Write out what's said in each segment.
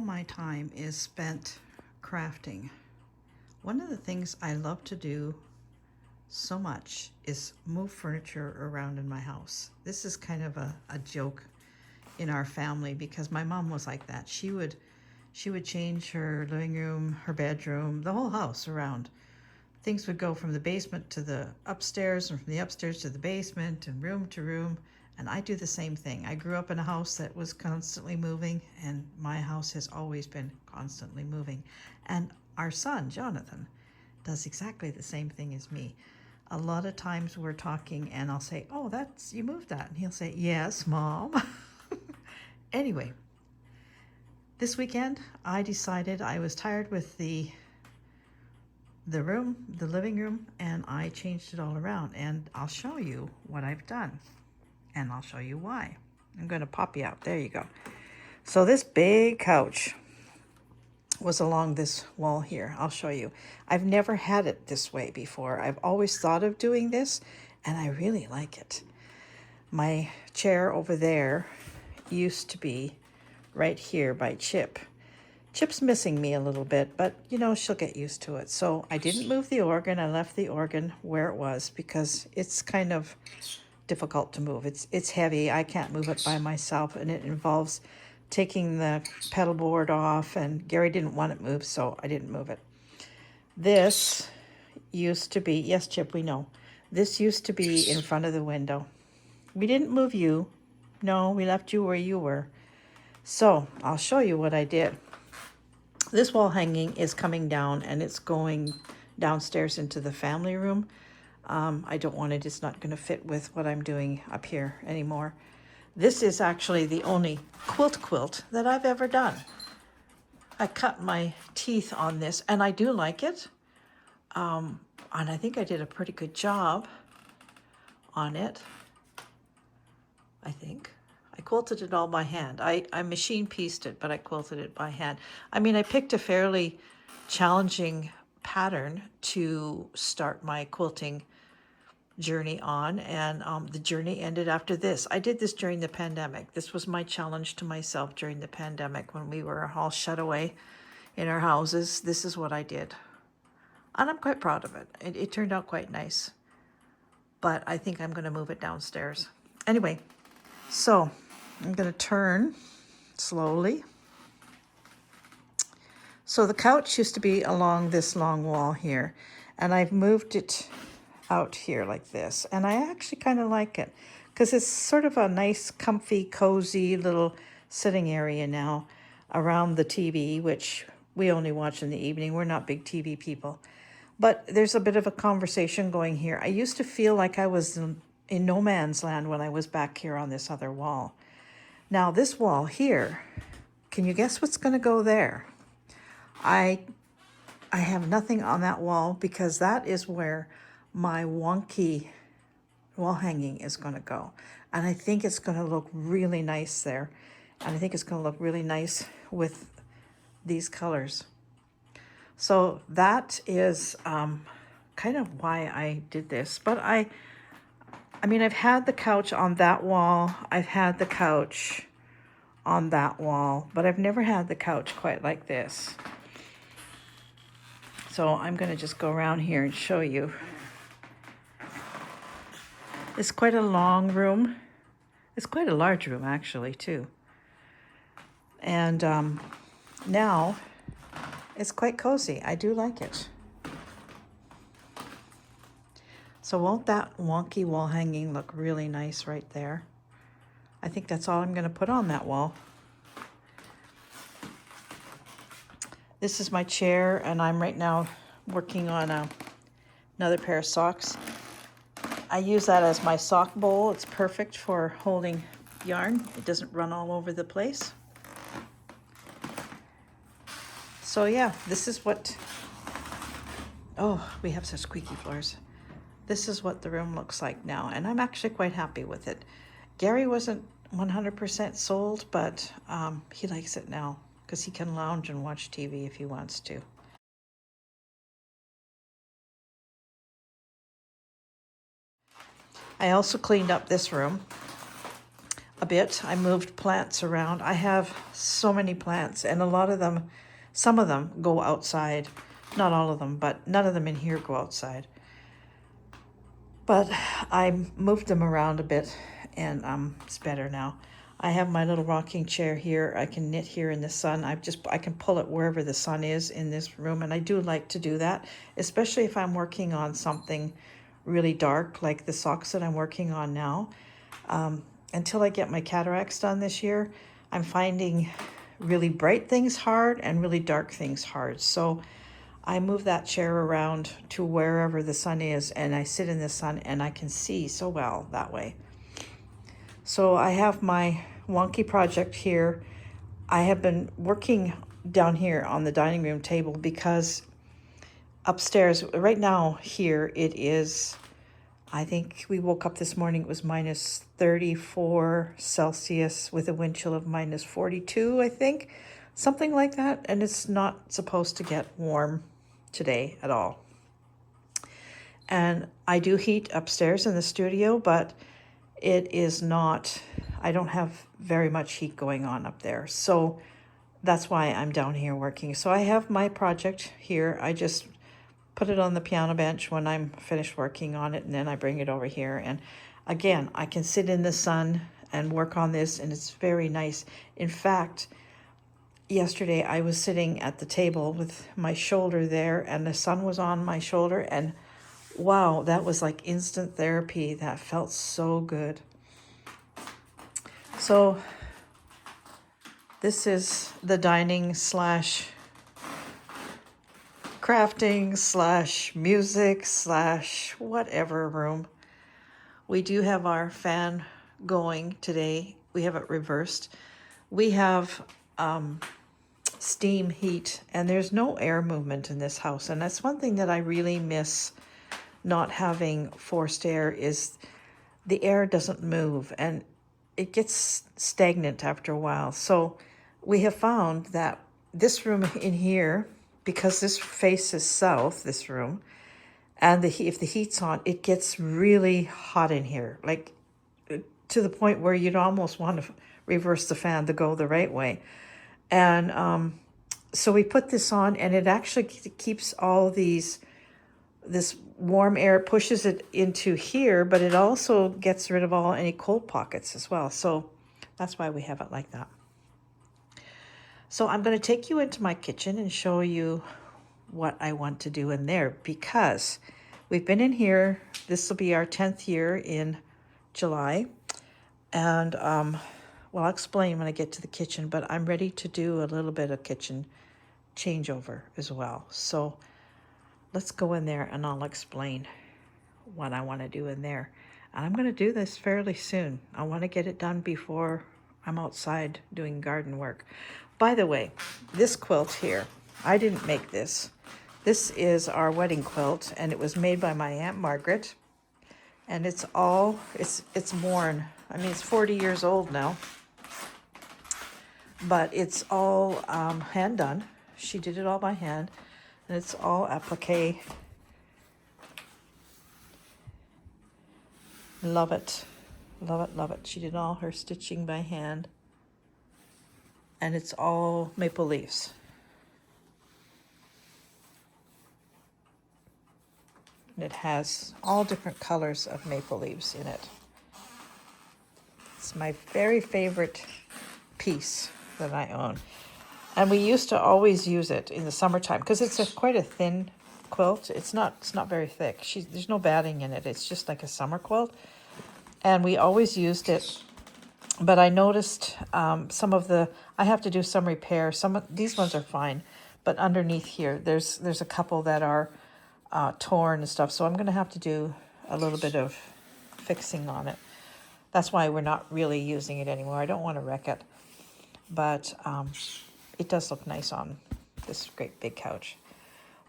my time is spent crafting. One of the things I love to do so much is move furniture around in my house. This is kind of a joke in our family because my mom was like that. She would change her living room, her bedroom, the whole house around. Things would go from the basement to the upstairs and from the upstairs to the basement and room to room. And I do the same thing. I grew up in a house that was constantly moving, and my house has always been constantly moving. And our son, Jonathan, does exactly the same thing as me. A lot of times we're talking and I'll say, "Oh, you moved that." And he'll say, "Yes, Mom." Anyway, this weekend I decided I was tired with the living room, and I changed it all around, and I'll show you what I've done. And I'll show you why. I'm going to pop you out. There you go. So this big couch was along this wall here. I'll show you. I've never had it this way before. I've always thought of doing this, and I really like it. My chair over there used to be right here by Chip. Chip's missing me a little bit, but she'll get used to it. So I didn't move the organ. I left the organ where it was because it's kind of difficult to move. It's heavy. I can't move it by myself, and it involves taking the pedal board off, and Gary didn't want it moved, so I didn't move it. This used to be, yes, Chip, we know. This used to be in front of the window. We didn't move you. No, we left you where you were. So I'll show you what I did. This wall hanging is coming down, and it's going downstairs into the family room. I don't want it. It's not going to fit with what I'm doing up here anymore. This is actually the only quilt that I've ever done. I cut my teeth on this, and I do like it. And I think I did a pretty good job on it. I think. I quilted it all by hand. I machine pieced it, but I quilted it by hand. I mean, I picked a fairly challenging pattern to start my quilting journey on, and the journey ended after this. I did this during the pandemic. This was my challenge to myself during the pandemic when we were all shut away in our houses. This is what I did, and I'm quite proud of it. It turned out quite nice, but I think I'm going to move it downstairs. Anyway, so I'm going to turn slowly. So the couch used to be along this long wall here, and I've moved it out here like this, and I actually kind of like it because it's sort of a nice, comfy, cozy little sitting area now around the TV, which we only watch in the evening. We're not big TV people, but there's a bit of a conversation going here. I used to feel like I was in no man's land when I was back here on this other wall. Now this wall here, can you guess what's going to go there? I have nothing on that wall because that is where my wonky wall hanging is going to go. And I think it's going to look really nice there. And I think it's going to look really nice with these colors. So that is kind of why I did this. But I mean, I've had the couch on that wall. I've had the couch on that wall, but I've never had the couch quite like this. So I'm going to just go around here and show you. It's quite a long room. It's quite a large room, actually, too. And now it's quite cozy. I do like it. So won't that wonky wall hanging look really nice right there? I think that's all I'm going to put on that wall. This is my chair, and I'm right now working on another pair of socks. I use that as my sock bowl. It's perfect for holding yarn. It doesn't run all over the place. So yeah, this is what, oh, we have such squeaky floors. This is what the room looks like now, and I'm actually quite happy with it. Gary wasn't 100% sold, but he likes it now because he can lounge and watch TV if he wants to. I also cleaned up this room. a bit. I moved plants around. I have so many plants, and a lot of them, some of them go outside. Not all of them, but none of them in here go outside. But I moved them around a bit, and it's better now. I have my little rocking chair here. I can knit here in the sun. I can pull it wherever the sun is in this room, and I do like to do that, especially if I'm working on something really dark, like the socks that I'm working on now. Until I get my cataracts done this year, I'm finding really bright things hard and really dark things hard. So I move that chair around to wherever the sun is, and I sit in the sun, and I can see so well that way. So I have my wonky project here. I have been working down here on the dining room table because upstairs, right now here, it is, I think we woke up this morning, it was minus 34 Celsius with a wind chill of minus 42, I think. Something like that. And it's not supposed to get warm today at all. And I do heat upstairs in the studio, but it is not, I don't have very much heat going on up there. So that's why I'm down here working. So I have my project here. I just put it on the piano bench when I'm finished working on it, and then I bring it over here. And again, I can sit in the sun and work on this, and it's very nice. In fact, yesterday I was sitting at the table with my shoulder there, and the sun was on my shoulder, and wow, that was like instant therapy. That felt so good. So this is the dining slash crafting slash music slash whatever room. We do have our fan going today. We have it reversed. We have steam heat, and there's no air movement in this house. And that's one thing that I really miss not having forced air, is the air doesn't move and it gets stagnant after a while. So we have found that this room in here, because this faces south, this room, and if the heat's on, it gets really hot in here, like to the point where you'd almost want to reverse the fan to go the right way. And so we put this on, and it actually keeps all this warm air, pushes it into here, but it also gets rid of any cold pockets as well. So that's why we have it like that. So I'm going to take you into my kitchen and show you what I want to do in there, because we've been in here. This will be our 10th year in July. And well, I'll explain when I get to the kitchen, but I'm ready to do a little bit of kitchen changeover as well. So let's go in there and I'll explain what I want to do in there. And I'm going to do this fairly soon. I want to get it done before I'm outside doing garden work. By the way, this quilt here, I didn't make this. This is our wedding quilt, and it was made by my Aunt Margaret. And it's worn. I mean, it's 40 years old now. But it's all hand done. She did it all by hand. And it's all applique. Love it. Love it, love it. She did all her stitching by hand. And it's all maple leaves. It has all different colors of maple leaves in it. It's my very favorite piece that I own. And we used to always use it in the summertime because it's quite a thin quilt. It's not very thick. There's no batting in it. It's just like a summer quilt. And we always used it. But I noticed I have to do some repair. These ones are fine, but underneath here, there's a couple that are torn and stuff. So I'm going to have to do a little bit of fixing on it. That's why we're not really using it anymore. I don't want to wreck it, but it does look nice on this great big couch.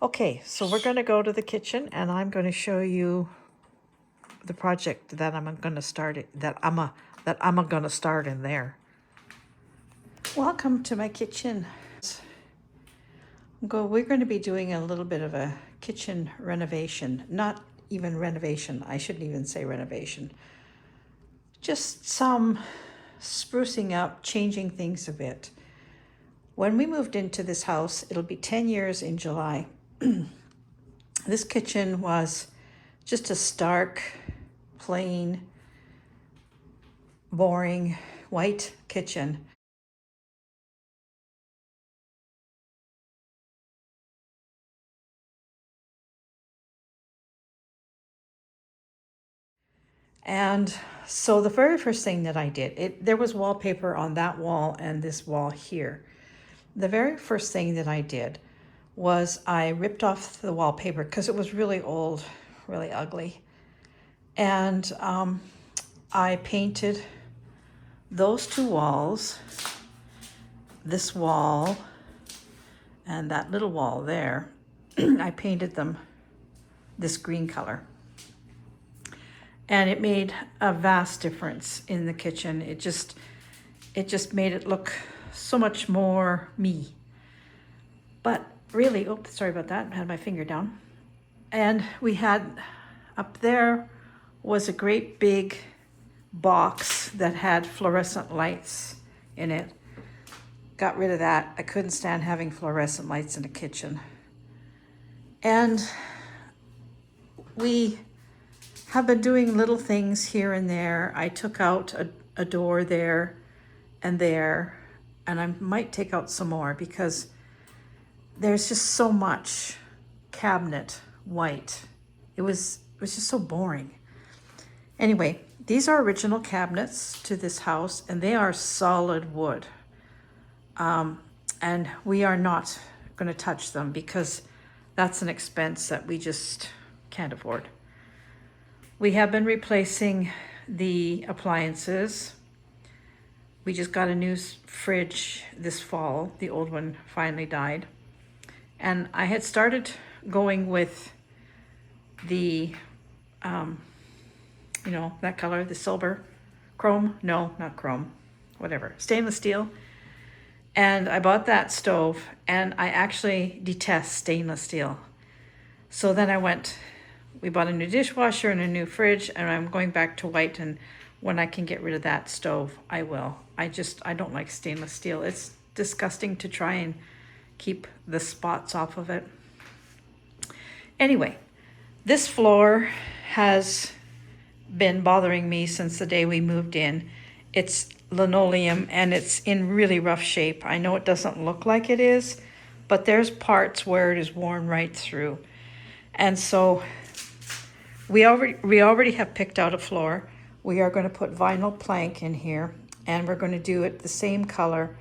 Okay, so we're going to go to the kitchen, and I'm going to show you the project that I'm going to start in there. Welcome to my kitchen. We're going to be doing a little bit of a kitchen renovation. Not even renovation. I shouldn't even say renovation. Just some sprucing up, changing things a bit. When we moved into this house, it'll be 10 years in July. This kitchen was just a stark, plain, boring, white kitchen. And so the very first thing that I did, there was wallpaper on that wall and this wall here. The very first thing that I did was I ripped off the wallpaper because it was really old, really ugly. And I painted those two walls, this wall and that little wall there. I painted them this green color. And it made a vast difference in the kitchen. It just made it look so much more me. But really, oh, sorry about that, I had my finger down. And we had, up there was a great big box that had fluorescent lights in it. Got rid of that. I couldn't stand having fluorescent lights in the kitchen. And we have been doing little things here and there. I took out a door there, and I might take out some more because there's just so much cabinet white. It was just so boring. Anyway, these are original cabinets to this house, and they are solid wood. And we are not going to touch them because that's an expense that we just can't afford. We have been replacing the appliances. We just got a new fridge this fall. The old one finally died. And I had started going with the, that color, the silver, chrome, no, not chrome, whatever, stainless steel. And I bought that stove, and I actually detest stainless steel. So then we bought a new dishwasher and a new fridge, and I'm going back to white, and when I can get rid of that stove, I will. I don't like stainless steel. It's disgusting to try and keep the spots off of it. Anyway, this floor has been bothering me since the day we moved in. It's linoleum and it's in really rough shape. I know it doesn't look like it is, but there's parts where it is worn right through. And so we already have picked out a floor. We are going to put vinyl plank in here, and we're going to do it the same color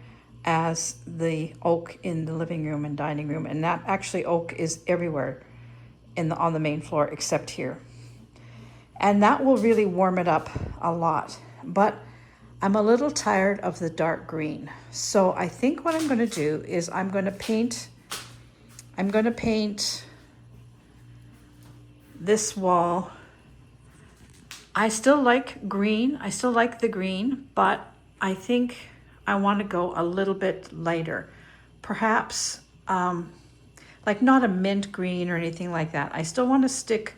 as the oak in the living room and dining room. And that actually oak is everywhere on the main floor except here. And that will really warm it up a lot. But I'm a little tired of the dark green. So I think what I'm going to do is I'm going to paint this wall. I still like green. I still like the green, but I think I want to go a little bit lighter. Perhaps like not a mint green or anything like that. I still want to stick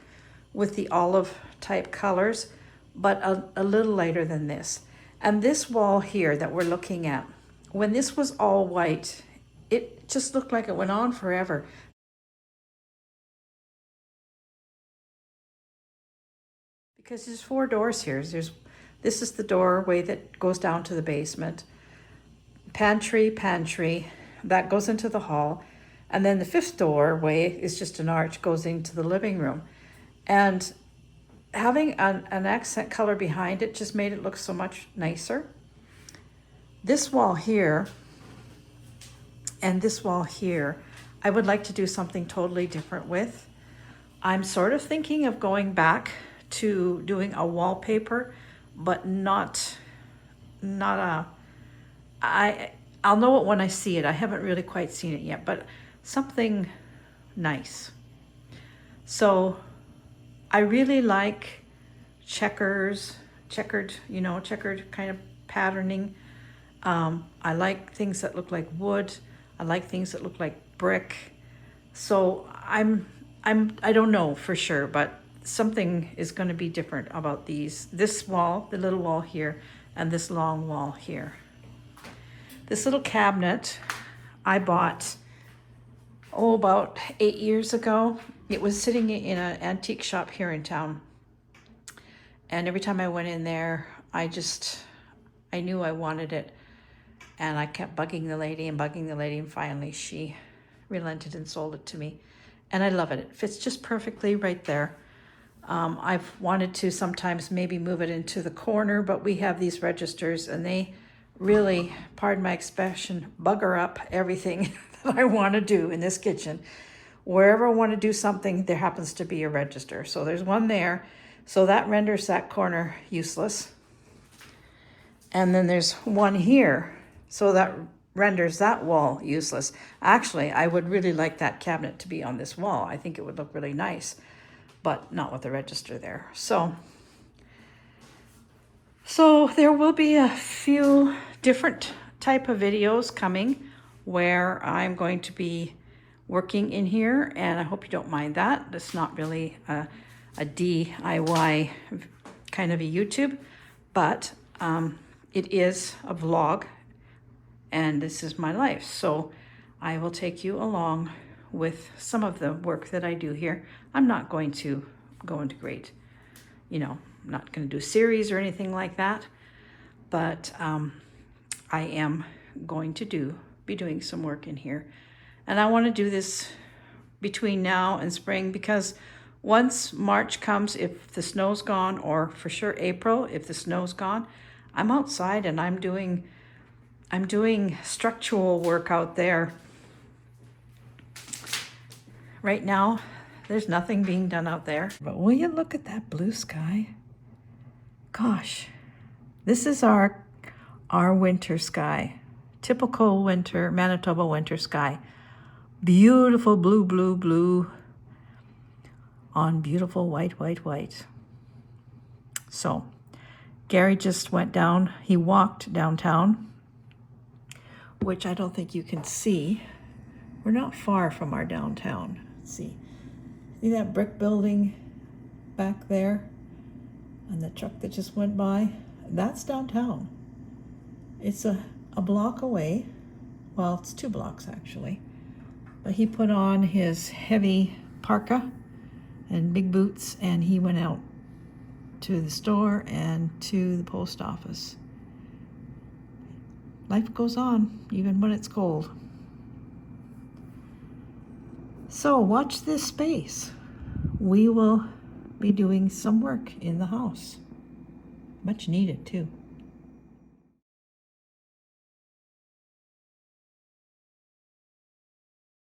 with the olive type colors, but a little lighter than this. And this wall here that we're looking at, when this was all white, it just looked like it went on forever. Because there's 4 doors here. This is the doorway that goes down to the basement. Pantry, that goes into the hall. And then the 5th doorway is just an arch, goes into the living room. And having an accent color behind it just made it look so much nicer. This wall here and this wall here, I would like to do something totally different with. I'm sort of thinking of going back to doing a wallpaper, but I'll know it when I see it. I haven't really quite seen it yet, but something nice. So I really like checkered kind of patterning. I like things that look like wood. I like things that look like brick. So I don't know for sure, but something is going to be different about these. This wall, the little wall here, and this long wall here. This little cabinet I bought, about 8 years ago. It was sitting in an antique shop here in town. And every time I went in there, I knew I wanted it. And I kept bugging the lady, and finally she relented and sold it to me. And I love it. It fits just perfectly right there. I've wanted to sometimes maybe move it into the corner, but we have these registers and they really, pardon my expression, bugger up everything that I want to do in this kitchen. Wherever I want to do something, there happens to be a register. So there's one there. So that renders that corner useless. And then there's one here. So that renders that wall useless. Actually, I would really like that cabinet to be on this wall. I think it would look really nice, but not with the register there. So there will be a few different type of videos coming where I'm going to be working in here, and I hope you don't mind that. It's not really a DIY kind of a YouTube, but it is a vlog, and this is my life. So I will take you along with some of the work that I do here. I'm not going to go into great, I'm not going to do a series or anything like that, but I am going to be doing some work in here. And I want to do this between now and spring, because once March comes, if the snow's gone, or for sure April, if the snow's gone, I'm outside and I'm doing structural work out there. Right now, there's nothing being done out there. But will you look at that blue sky? Gosh, this is our winter sky. Typical winter, Manitoba winter sky. Beautiful blue, blue, blue on beautiful white, white, white. So Gary just went down. He walked downtown, which I don't think you can see. We're not far from our downtown. Let's see. See that brick building back there? And the truck that just went by? That's downtown. It's a block away. Well, it's 2 blocks actually. But he put on his heavy parka and big boots, and he went out to the store and to the post office. Life goes on, even when it's cold. So watch this space. We will be doing some work in the house. Much needed too.